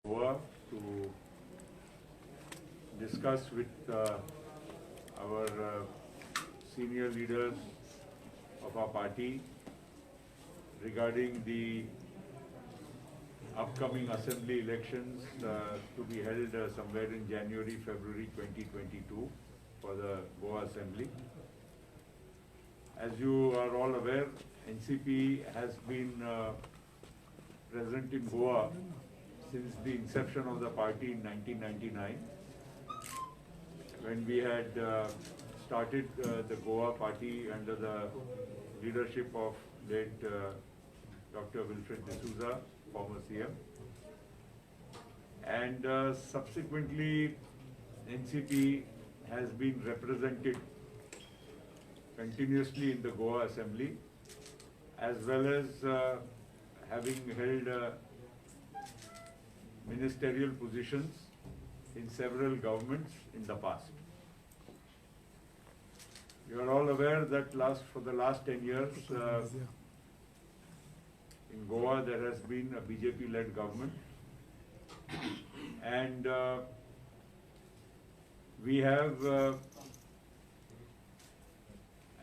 Goa to discuss with our senior leaders of our party regarding the upcoming assembly elections to be held somewhere in January, February 2022 for the Goa Assembly. As you are all aware, NCP has been present in Goa since the inception of the party in 1999, when we had started the Goa party under the leadership of late Dr. Wilfred D'Souza, former CM. And subsequently, NCP has been represented continuously in the Goa Assembly, as well as having held ministerial positions in several governments in the past. You are all aware that for the last 10 years, in Goa there has been a BJP-led government, and we have,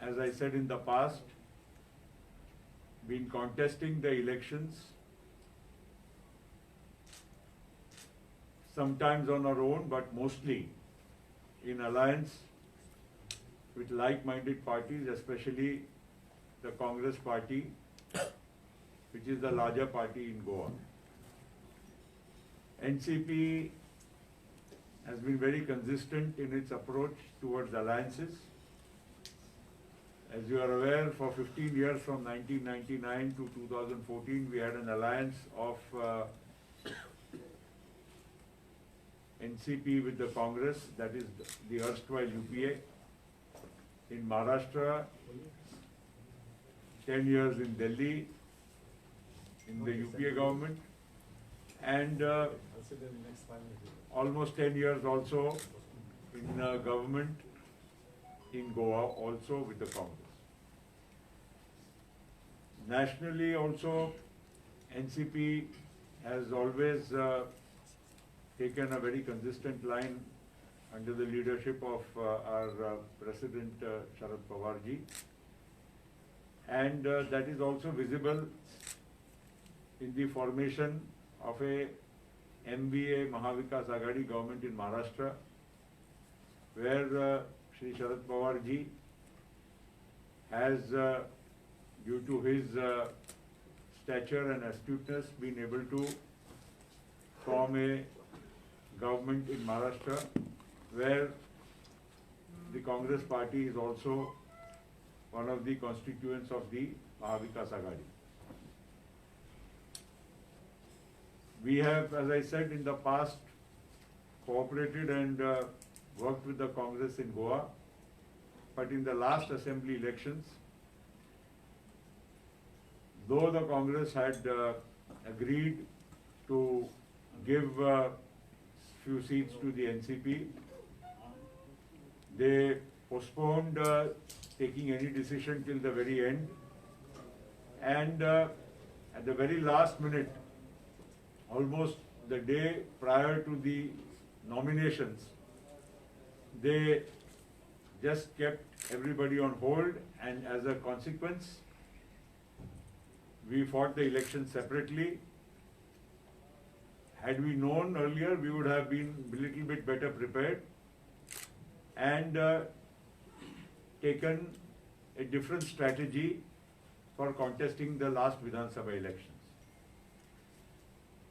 as I said in the past, been contesting the elections, sometimes on our own, but mostly in alliance with like-minded parties, especially the Congress party, which is the larger party in Goa. NCP has been very consistent in its approach towards alliances. As you are aware, for 15 years, from 1999 to 2014, we had an alliance of NCP with the Congress, that is the erstwhile UPA. In Maharashtra, 10 years in Delhi, in the UPA government, and almost 10 years also in government in Goa, also with the Congress. Nationally also, NCP has always taken a very consistent line under the leadership of our President Sharad Pawar ji, and that is also visible in the formation of a MVA Mahavikas Aghadi government in Maharashtra, where Shri Sharad Pawar ji has, due to his stature and astuteness, been able to form a government in Maharashtra, where the Congress party is also one of the constituents of the Mahavikas Aghadi. We have, as I said in the past, cooperated and worked with the Congress in Goa, but in the last assembly elections, though the Congress had agreed to give few seats to the NCP, they postponed taking any decision till the very end, and at the very last minute, almost the day prior to the nominations, they just kept everybody on hold, and as a consequence, we fought the election separately. Had we known earlier, we would have been a little bit better prepared and taken a different strategy for contesting the last Vidhan Sabha elections.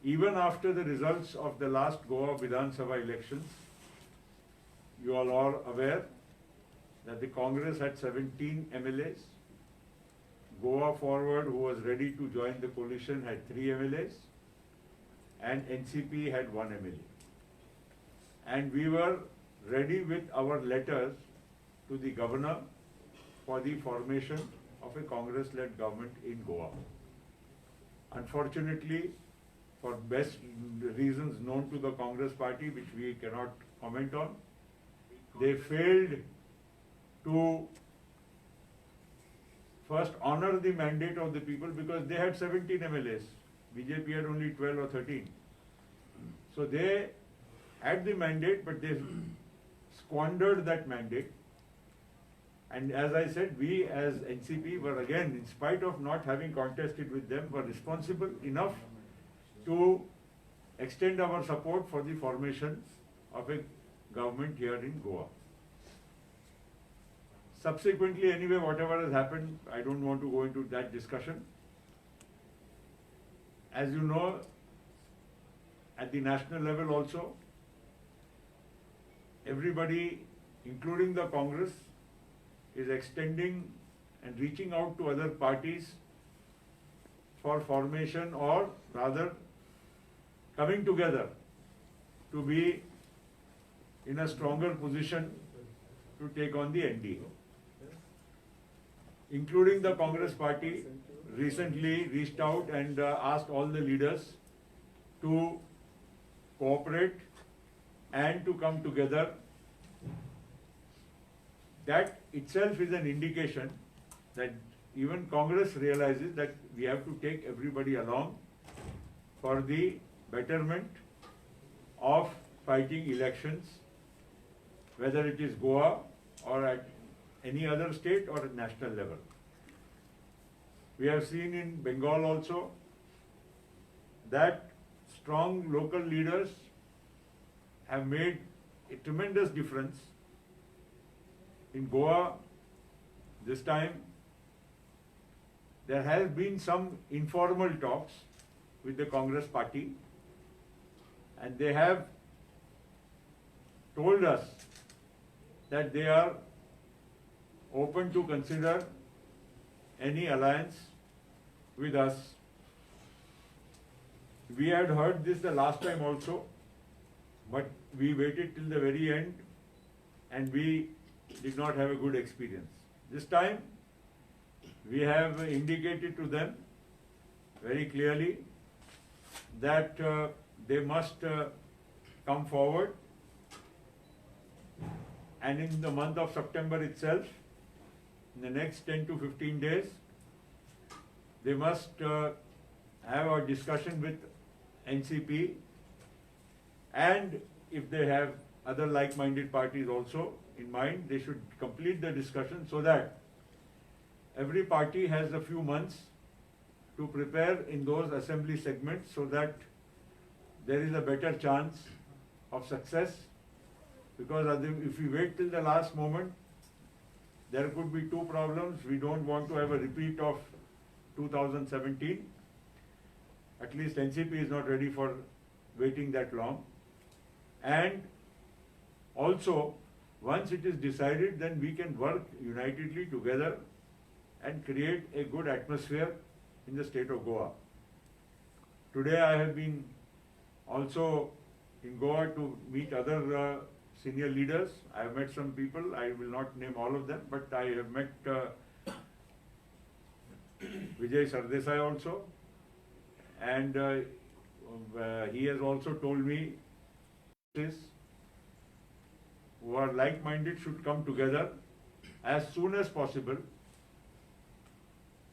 Even after the results of the last Goa Vidhan Sabha elections, you all are aware that the Congress had 17 MLAs. Goa Forward, who was ready to join the coalition, had 3 MLAs. And NCP had 1 MLA. And we were ready with our letters to the governor for the formation of a Congress-led government in Goa. Unfortunately, for best reasons known to the Congress party, which we cannot comment on, they failed to first honor the mandate of the people, because they had 17 MLAs. BJP had only 12 or 13. So they had the mandate, but they squandered that mandate. And as I said, we as NCP were again, in spite of not having contested with them, were responsible enough to extend our support for the formation of a government here in Goa. Subsequently, anyway, whatever has happened, I don't want to go into that discussion. As you know, at the national level also, everybody, including the Congress, is extending and reaching out to other parties for formation, or rather coming together to be in a stronger position to take on the NDA. Including the Congress party recently reached out and asked all the leaders to cooperate and to come together. That itself is an indication that even Congress realizes that we have to take everybody along for the betterment of fighting elections, whether it is Goa or at any other state or at national level. We have seen in Bengal also that strong local leaders have made a tremendous difference. In Goa, this time, there has been some informal talks with the Congress party, and they have told us that they are open to consider any alliance with us. We had heard this the last time also, but we waited till the very end and we did not have a good experience. This time, we have indicated to them very clearly that they must come forward, and in the month of September itself, in the next 10 to 15 days, they must have a discussion with NCP, and if they have other like-minded parties also in mind, they should complete the discussion so that every party has a few months to prepare in those assembly segments so that there is a better chance of success. Because if we wait till the last moment, there could be two problems. We don't want to have a repeat of 2017. At least NCP is not ready for waiting that long. And also, once it is decided, then we can work unitedly together and create a good atmosphere in the state of Goa. Today I have been also in Goa to meet other senior leaders. I have met some people, I will not name all of them, but I have met Vijay Sardesai also, and he has also told me this, who are like-minded should come together as soon as possible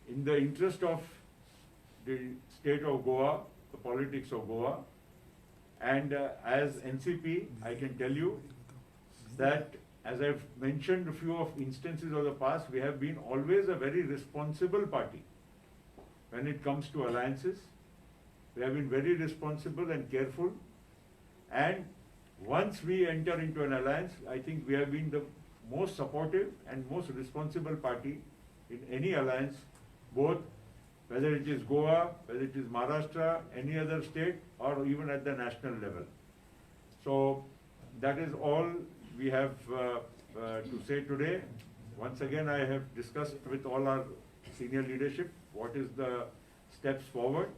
in the interest of the state of Goa, the politics of Goa. And as NCP, I can tell you that, as I've mentioned a few of instances of the past, we have been always a very responsible party when it comes to alliances. We have been very responsible and careful, and once we enter into an alliance, I think we have been the most supportive and most responsible party in any alliance, both whether it is Goa, whether it is Maharashtra, any other state, or even at the national level. So that is all we have to say today. Once again, I have discussed with all our senior leadership what is the steps forward.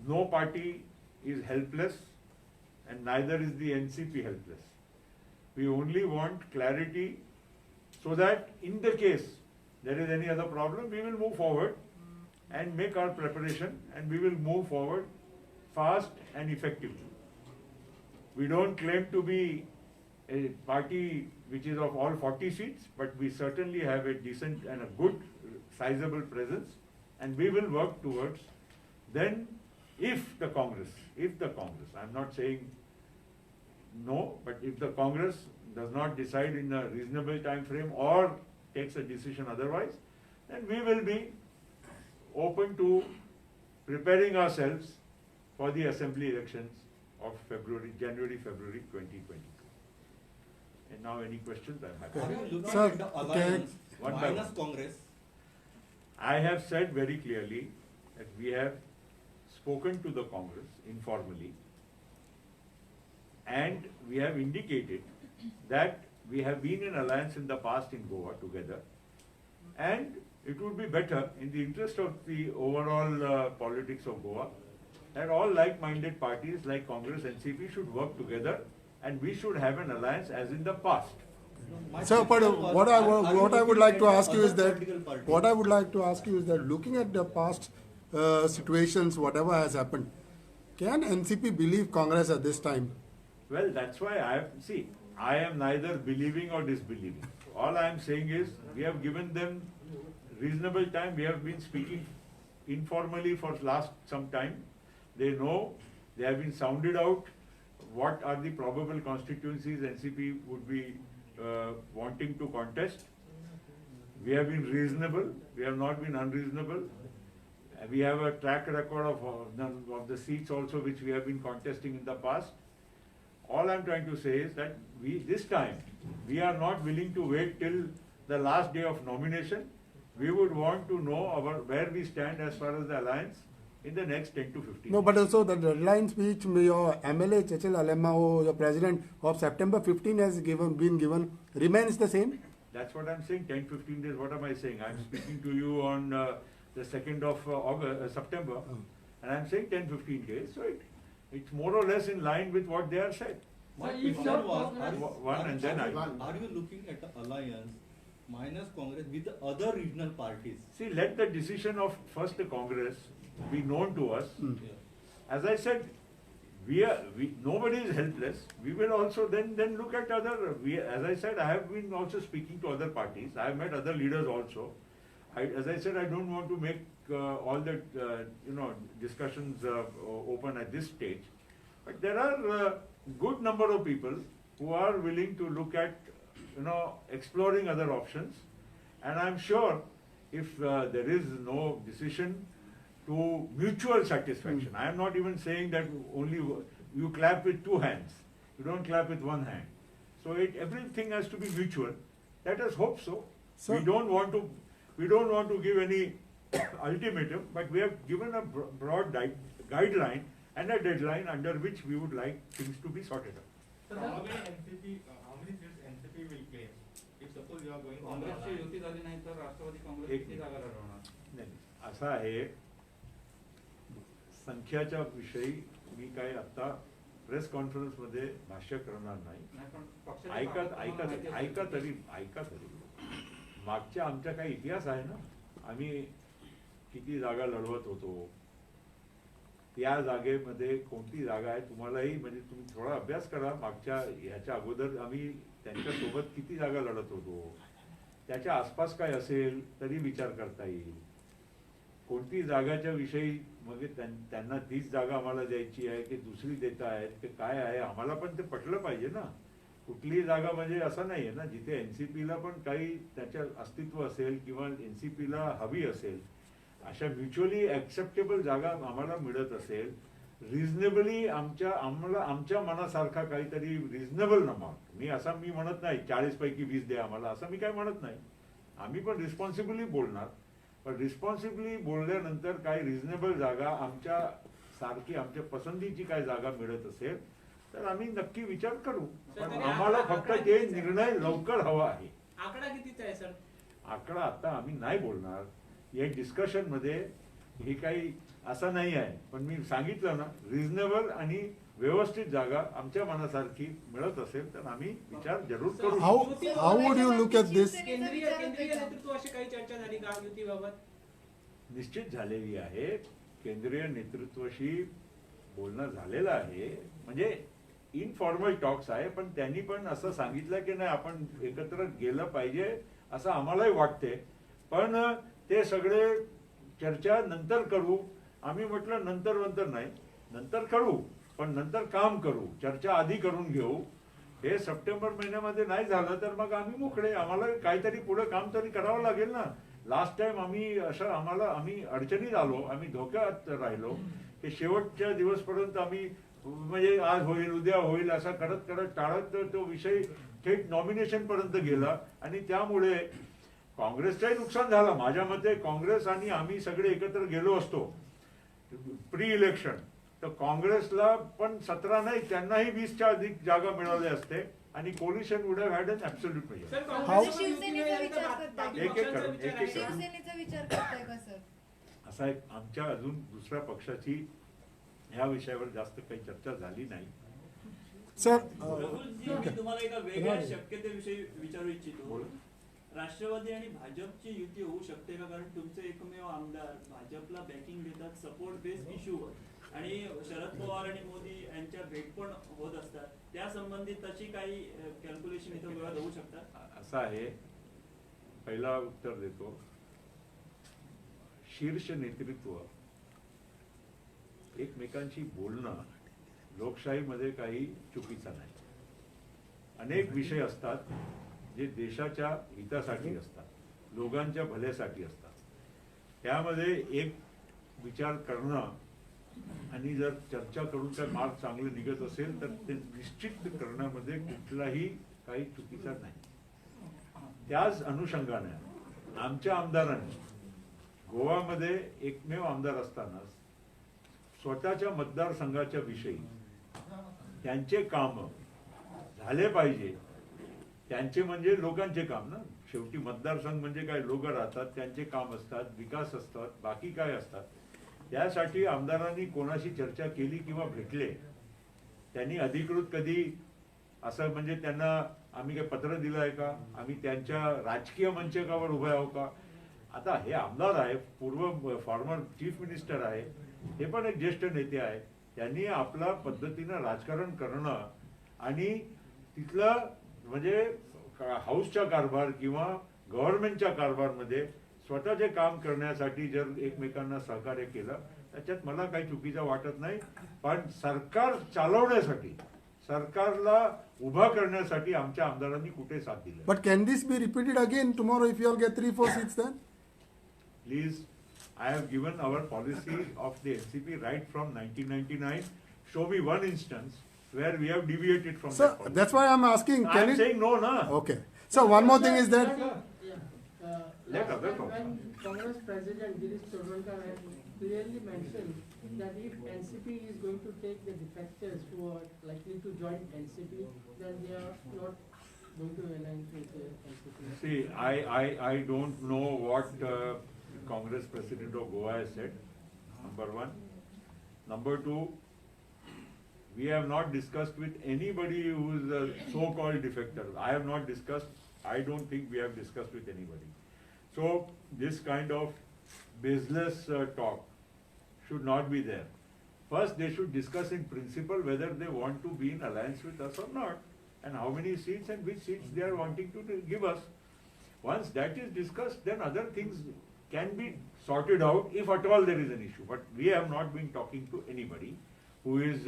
No party is helpless, and neither is the NCP helpless. We only want clarity so that in the case there is any other problem, we will move forward and make our preparation, and we will move forward fast and effectively. We don't claim to be a party which is of all 40 seats, but we certainly have a decent and a good sizable presence, and we will work towards then if the Congress, I'm not saying no, but if the Congress does not decide in a reasonable time frame or takes a decision otherwise, then we will be open to preparing ourselves for the assembly elections of January, February 2020. And now any questions? I'm happy. Are you looking Sir, at the alliance One by minus one. Congress? I have said very clearly that we have spoken to the Congress informally, and we have indicated that we have been in alliance in the past in Goa together, and it would be better in the interest of the overall politics of Goa that all like-minded parties like Congress, NCP should work together, and we should have an alliance as in the past. My Sir, but question was, what are you I would looking like at to the ask you is other that, political parties? what I would like to ask you is that, looking at the past situations, whatever has happened, can NCP believe Congress at this time? Well, that's why I am neither believing or disbelieving. All I am saying is, we have given them reasonable time. We have been speaking informally for last some time. They know, they have been sounded out what are the probable constituencies NCP would be wanting to contest. We have been reasonable, we have not been unreasonable. We have a track record of the seats also which we have been contesting in the past. All I'm trying to say is that this time, we are not willing to wait till the last day of nomination. We would want to know where we stand as far as the alliance in the next 10 to 15 No, days. but also the deadlines which your MLA Chechel Alemao, your president, of September 15 has been given, remains the same? That's what I'm saying, 10, 15 days. What am I saying? I'm speaking to you on the 2nd of September, and I'm saying 10, 15 days. So it's more or less in line with what they are said. My So if question your was, One and then I. are you looking at the alliance minus Congress with the other regional parties? See, let the decision of first the Congress be known to us. Hmm. Yeah. As I said, nobody is helpless. We will also then look at other. As I said, I have been also speaking to other parties. I have met other leaders also. As I said, I don't want to make all the discussions open at this stage. But there are a good number of people who are willing to look at exploring other options. And I'm sure if there is no decision to mutual satisfaction, I am not even saying that only you clap with two hands, you don't clap with one hand. So everything has to be mutual. Let us hope so. Sir. We don't want to give any ultimatum, but we have given a broad guideline and a deadline under which we would like things to be sorted out. So how many seats NCP will claim? If suppose you are going on the काँग्रेसची alliance. युती झाली नाही तर राष्ट्रवादी काँग्रेस एक किती minute. जागा लढवणार? नाही, असं आहे, संख्याच्या विषयी मी काही आता प्रेस कॉन्फरन्स मध्ये भाष्य करणार नाही. नाही पण पक्षाचे ऐका तरी मागच्या आमच्या काही इतिहास आहे ना. आम्ही किती जागा लढवत होतो, त्या जागेमध्ये कोणती जागा आहे तुम्हालाही, म्हणजे तुम्ही थोडा अभ्यास करा. मागच्या ह्याच्या अगोदर आम्ही त्यांच्या सोबत किती जागा लढत होतो, त्याच्या आसपास काय असेल तरी विचार करता येईल. कोणती जागाच्या विषयी मग त्यांना तीच जागा आम्हाला द्यायची आहे की दुसरी देता आहेत की काय आहे, आम्हाला पण ते पटलं पाहिजे ना. कुठलीही जागा म्हणजे असं नाही आहे ना, जिथे एनसीपीला पण काही त्याच्या अस्तित्व असेल किंवा एनसीपीला हवी असेल, अशा म्युच्युअली ऍक्सेप्टेबल जागा आम्हाला मिळत असेल, रिझनेबली आमच्या मनासारखा काहीतरी रिझनेबल अमाऊंट. मी म्हणत नाही 40 पैकी 20 द्या आम्हाला, असं मी काय म्हणत नाही. आम्ही पण रिस्पॉन्सिबली बोलणार, पण रिस्पॉन्सिबली बोलल्यानंतर काही रिझनेबल जागा आमच्या पसंतीची काय जागा मिळत असेल तर आम्ही नक्की विचार करू. पण आम्हाला फक्त ते निर्णय लवकर हवा आहे. आकडा कितीचा आहे सर? आकडा आता आम्ही नाही बोलणार. या डिस्कशन मध्ये हे काही असं नाही आहे, पण मी सांगितलं ना, रिझनेबल आणि व्यवस्थित जागा आमच्या मनासारखी मिळत असेल तर आम्ही विचार जरूर करू. How would you look at this? केंद्रीय नेतृत्वाशी काही चर्चा झाली का युतीबाबत? निश्चित झालेली आहे. केंद्रीय नेतृत्वाशी बोलणं झालेलं आहे, म्हणजे इनफॉर्मल टॉक्स आहे, पण त्यांनी पण असं सांगितलं की नाही आपण एकत्र गेलं पाहिजे असं आम्हालाही वाटते. पण ते सगळे चर्चा नंतर करू. आम्ही म्हटलं नंतर नाही, नंतर करू, पण नंतर काम करू, चर्चा आधी करून घेऊ. हे सप्टेंबर महिन्यामध्ये नाही झालं तर मग आम्ही मोकळे, आम्हाला काहीतरी पुढे काम तरी करावं लागेल ना. लास्ट टाइम आम्ही आम्ही अडचणीत आलो, आम्ही धोक्यात राहिलो, की शेवटच्या दिवसपर्यंत आम्ही म्हणजे आज होईल उद्या होईल असं करत करत टाळत तो विषय थेट नॉमिनेशन पर्यंत गेला. आणि त्यामुळे काँग्रेसचंही नुकसान झालं. माझ्या मते काँग्रेस आणि आम्ही सगळे एकत्र गेलो असतो प्री इलेक्शन तर काँग्रेसला पण 17 नाही त्यांनाही 20च्या अधिक जागा मिळाल्या असते आणि coalition would have had an absolute sir, majority. काँग्रेसच्या शिवसेनेचा युतीला विचार बाकी करताय. एक- एक पक्षांचा करून, विचार एक- एक आहे का? करून. शिवसेनेचा विचार करताय का सर? असा एक आमच्या अजून दुसऱ्या पक्षाची ह्या विषयावर जास्त काही चर्चा झाली नाही. Sir, प्रफुल्लजी, मी तुम्हाला एका वेगळ्या शक्यतेविषयी विचारू इच्छितो. बोला. राष्ट्रवादी आणि भाजपची युती होऊ शकते का? कारण तुमचे एकमेव आमदार भाजपला बॅकिंग देतात सपोर्ट बेस्ड इश्यूवर आणि शरद पवार आणि मोदी यांच्या भेट पण होत असतात. त्या संबंधित तशी काही कॅल्क्युलेशन इथं गोळा होऊ शकतात? असं आहे, पहिला उत्तर देतो. शीर्ष नेतृत्व एकमेकांशी बोलणं लोकशाहीमध्ये काही चुकीचं नाही. अनेक विषय असतात जे देशाच्या हितासाठी असतात, लोकांच्या भल्यासाठी असतात. त्यामध्ये एक विचार करणं आणि जर चर्चा करून काय मार्ग चांगले निघत असेल तर ते निश्चित करण्यामध्ये कुठलाही काही चुकीचा नाही. त्याच अनुषंगाने आमच्या आमदारांनी गोवामध्ये एकमेव आमदार असताना स्वतःच्या मतदारसंघाच्या विषयी त्यांचे काम झाले पाहिजे. त्यांचे म्हणजे लोकांचे काम ना, शेवटी मतदारसंघ म्हणजे काय, लोक राहतात, त्यांचे काम असतात, विकास असतात, बाकी काय असतात. त्यासाठी आमदारांनी कोणाशी चर्चा केली किंवा भेटले, त्यांनी अधिकृत कधी असं म्हणजे त्यांना आम्ही काय पत्र दिलं आहे का, आम्ही त्यांच्या राजकीय मंचकावर उभे आहो का. आता हे आमदार आहे, पूर्व फॉर्मर चीफ मिनिस्टर आहे, हे पण एक ज्येष्ठ नेते आहे. त्यांनी आपल्या पद्धतीनं राजकारण करणं आणि तिथलं म्हणजे हाऊसच्या कारभार किंवा गव्हर्नमेंटच्या कारभारमध्ये स्वतःचे काम करण्यासाठी जर एकमेकांना सहकार्य केलं त्याच्यात मला काही चुकीचं वाटत नाही. पण सरकार चालवण्यासाठी, सरकारला उभा करण्यासाठी आमच्या आमदारांनी कुठे साथ दिली. but can this be repeated again tomorrow if you all get 3-4 seats then? Please, I have given our policy of the NCP right from 1999. Show me one instance where we have deviated from Sir, that policy. that's why I'm asking. I Can am it? saying no, na. Okay. So one more thing is that. Let other talk. When Congress President Girish Chodolkar had clearly mentioned that if NCP is going to take the defectors who are likely to join NCP, then they are not going to align with the NCP. See, I don't know what Congress President of Goa has said, number one. Number two, we have not discussed with anybody who is a so-called defector. I have not discussed, I don't think we have discussed with anybody. So this kind of baseless talk should not be there. First, they should discuss in principle whether they want to be in alliance with us or not, and how many seats and which seats they are wanting to give us. Once that is discussed, then other things can be sorted out if at all there is an issue. But we have not been talking to anybody who is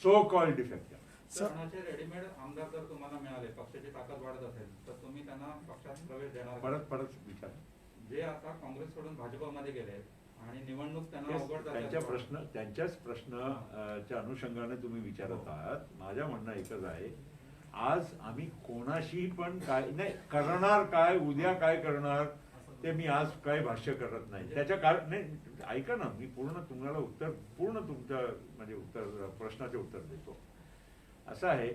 so-called defector. Sir, असे readymade आमदार जर तुम्हाला मिळाले, पक्षाची ताकद वाढत असेल तर तुम्ही त्यांना पक्षात प्रवेश देणार का? परत विचार. जे आता काँग्रेसकडून भाजपमध्ये गेले आणि निवडणूक त्यांना अवघड जाते. त्यांच्याच प्रश्नाच्या अनुषंगाने तुम्ही विचारत आहात. माझ्या म्हणणं एकच आहे, आज आम्ही कोणाशी पण काय नाही करणार, काय उद्या काय करणार ते मी आज काय भाष्य करत नाही. त्याच्या कारण नाही, ऐका ना, मी तुम्हाला पूर्ण तुमच्या म्हणजे प्रश्नाचे उत्तर देतो. असं आहे,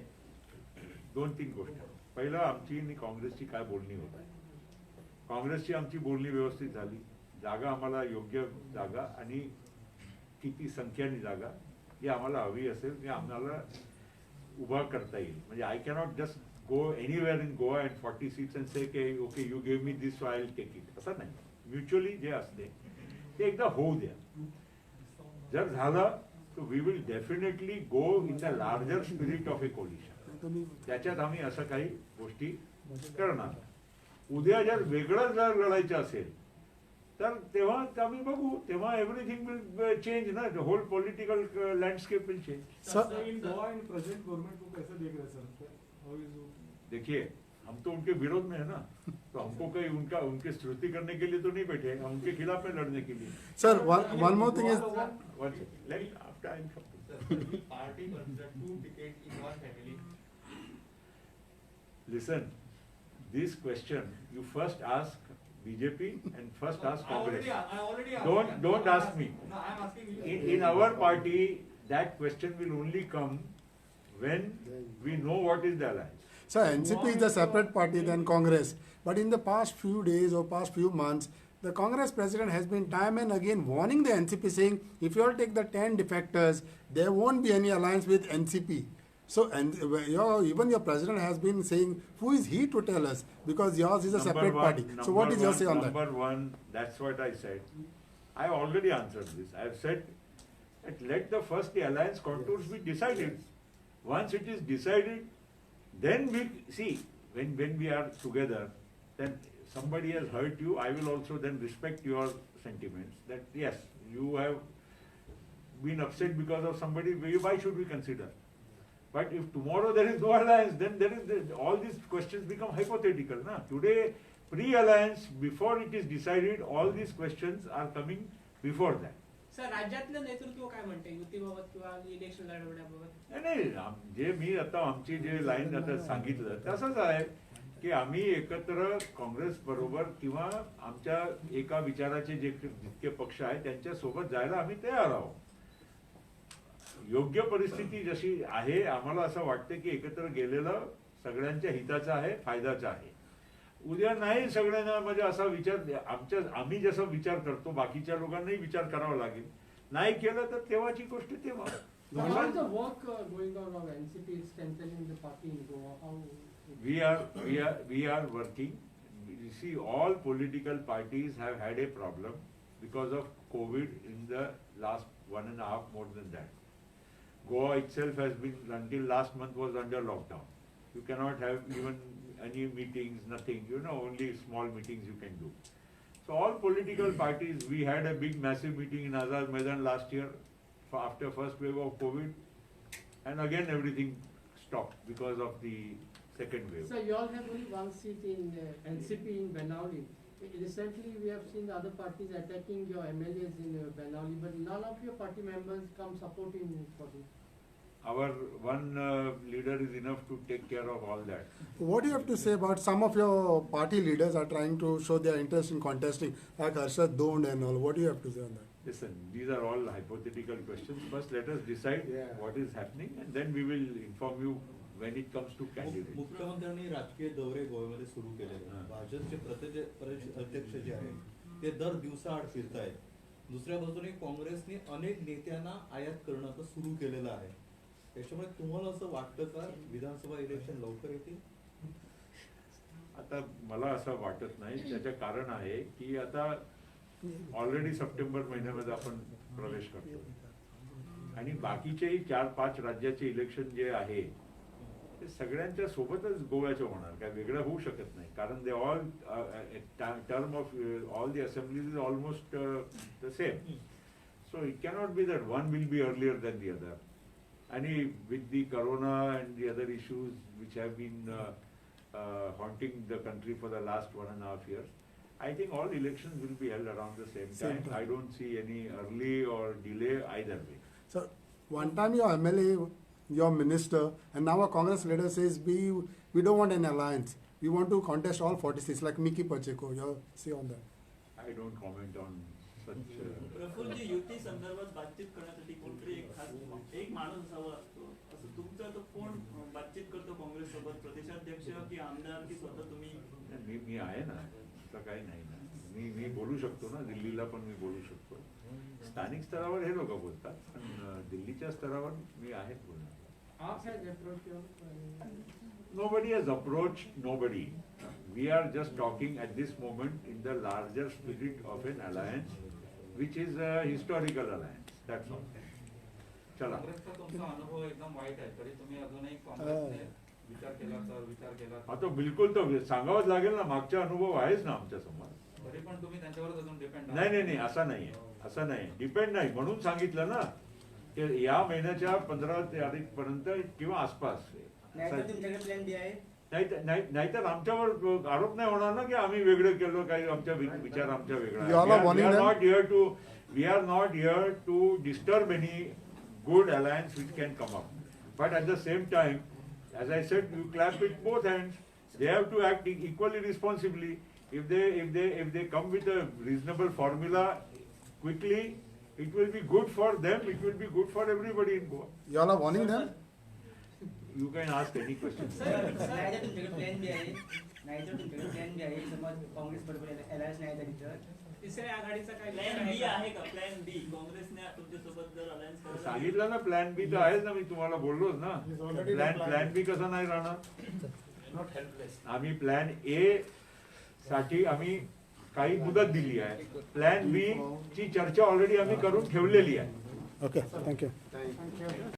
2-3 गोष्टी. पहिलं, आमची आणि काँग्रेसची काय बोलणी होत आहे. काँग्रेसची आमची बोलणी व्यवस्थित झाली. जागा आम्हाला योग्य जागा आणि किती संख्यानी जागा ही आम्हाला हवी असेल ते आम्हाला उभा करता येईल. म्हणजे I cannot just go anywhere in Goa and 40 seats and say, okay, you gave me this, so I'll take it. असं नाही. म्युच्युअली जे असते ते एकदा होऊ द्या. जर झालं तर we will definitely go in the larger spirit of a coalition. त्याच्यात आम्ही असं काही गोष्टी करणार. उद्या जर वेगळं जर लढायचं असेल तर तेव्हा आम्ही बघू, तेव्हा एव्हरीथिंग विल चेंज ना, the whole political landscape will change. Sir, in Goa in present government को कैसे देख रहे हैं सर? How is it? देखिए, हम तो उनके विरोध में है ना, तो हमको कहीं उनके स्तुति करने के लिए तो नहीं बैठे, हम उनके खिलाफ में लड़ने के लिए. sir, one more thing is, One second. After I'm Party consider 2 tickets in one family. Listen, this question you first ask BJP and first ask Congress. I already asked. Don't ask me. No, I am asking you. In our party, that question will only come when we know what is the alliance. sir, NCP is a separate party than Congress. But in the past few days or past few months, the Congress president has been time and again warning the NCP, saying, if you all take the 10 defectors, there won't be any alliance with NCP. So, and even your president has been saying, who is he to tell us? Because yours is a separate party. So, what is your say on that? Number one, that's what I said. I already answered this. I have said that let the alliance contours be decided. Once it is decided, then we see, when we are together, then somebody has hurt you, I will also then respect your sentiments, that yes, you have been upset because of somebody, why should we consider? But if tomorrow there is no alliance, then all these questions become hypothetical. Na? Today, pre-alliance, before it is decided, all these questions are coming before that. Sir राज्यातलं नेतृत्व काय म्हणते युतीबाबत किंवा election लढवण्याबाबत? नाही, जे मी आता आमची जे line आता सांगितलं तसंच आहे की आम्ही एकत्र काँग्रेस बरोबर किंवा आमच्या एका विचाराचे जे जितके पक्ष आहेत त्यांच्या सोबत जायला आम्ही तयार आहोत. योग्य परिस्थिती जशी आहे आम्हाला असं वाटतं की एकत्र गेलेलं सगळ्यांच्या हिताचं आहे, फायद्याचं आहे. उद्या नाही सगळ्यांना म्हणजे असा विचार आम्ही जसा विचार करतो बाकीच्या लोकांनाही विचार करावा लागेल. नाही केलं तर तेव्हाची गोष्ट तेव्हा. So how is the work going on of NCP strengthening the party in Goa? How? We are working. You see, all political parties have had a problem because of COVID in the last 1.5 more than that. Goa itself has been, until last month, was under lockdown. You cannot have even any meetings, nothing, only small meetings you can do. So all political parties, we had a big massive meeting in Azad Maidan last year after first wave of COVID, and again everything stopped because of the second wave. So you all have only one seat in NCP in Banauli. Recently we have seen the other parties attacking your MLAs in Banauli, but none of your party members come supporting you for this. Our one leader is enough to take care of all that. What do you have to say about some of your party leaders are trying to show their interest in contesting, like Harshad Dond and all? What do you have to say on that? Listen, these are all hypothetical questions. First, let us decide what is happening, and then we will inform you when it comes to candidates. मुख्यमंत्र्यांनी राजकीय दौरे गोव्यामध्ये सुरू केलेले आहेत. भाजपचे प्रदेश अध्यक्ष जे आहेत ते दर दिवसाआड फिरतायत. दुसऱ्या बाजूने काँग्रेसने अनेक नेत्यांना आयात करणं सुरू केलेलं आहे. त्याच्यामुळे तुम्हाला असं वाटतं का विधानसभा इलेक्शन लवकर येतील? आता मला असं वाटत नाही. त्याचे कारण आहे की आता ऑलरेडी सप्टेंबर महिन्यामध्ये आपण प्रवेश करतो आणि बाकीचेही 4-5 राज्याचे इलेक्शन जे आहे ते सगळ्यांच्या सोबतच गोव्याचे होणार, काय वेगळं होऊ शकत नाही. कारण the all term of all the assemblies is almost the same. So it cannot be that one will be earlier than the other. आणि with the corona and the other issues which have been haunting the country for the last 1.5 years, I think all elections will be held around the same time. I don't see any early or delay either way. So, one time your MLA, your minister, and now a Congress leader says we don't want an alliance. We want to contest all 46, like Miki Pacheco. Your say on that? I don't comment on such. प्रफुल्लजी, युती संदर्भात बातचीत करण्यासाठी कोणतरी एक खास एक माणूस असावा असतो असं तुमचं तर कोण बातचीत करतो काँग्रेस सोबत? प्रदेशाध्यक्ष की आमदार की स्वतः तुम्ही? मी आहे ना, असं काही नाही ना. मी बोलू शकतो ना, दिल्लीला पण मी बोलू शकतो. स्थानिक स्तरावर हे लोक बोलतात, पण दिल्लीच्या स्तरावर मी आहे बोलणार. AAP has approached you. Nobody has approached nobody. We are just talking at this moment in the larger spirit of an alliance, which is a historical alliance. That's all. चला. काँग्रेसचा तुमचा अनुभव एकदम वाईट आहे, तरी तुम्ही अजूनही काँग्रेसने विचार केला तर. आता बिलकुल तर सांगावंच लागेल ना, मागचा अनुभव आहेच ना आमच्या समोर. तरी पण तुम्ही त्यांच्यावरच अजून डिपेंड नाही असं नाहीये, असं नाही, डिपेंड नाही म्हणून सांगितलं ना की या महिन्याच्या 15 तारीखपर्यंत किंवा आसपास. तुमच्याकडे प्लॅन बी आहे? नाहीतर आमच्यावर आरोप नाही होणार ना की आम्ही वेगळं केलं, काही आमच्या विचार आमच्या वेगळा. You all are warning them? We are not here to disturb any good alliance which can come up. But at the same time, as I said, you clap with both hands. They have to act equally responsibly. If they come with a reasonable formula quickly, it will be good for them. It will be good for everybody in Goa. You all are warning them? You can ask any question. नाही तुमच्याकडे plan B आहे, नाहीतर तुमच्याकडे plan B आहे, समज काँग्रेस बरोबर alliance नाही झाली तर तिसऱ्या आघाडीचा काय प्लॅन बी आहे का? प्लॅन बी काँग्रेसने तुमच्यासोबत जर अलायन्स सांगितलं ना प्लॅन बी तर आहेच ना, मी तुम्हाला बोललोच ना. प्लॅन बी कसा नाही राहणार. आम्ही प्लॅन ए साठी आम्ही काही मुदत दिली आहे. प्लॅन बी ची चर्चा ऑलरेडी आम्ही करून ठेवलेली आहे. Okay, thank you.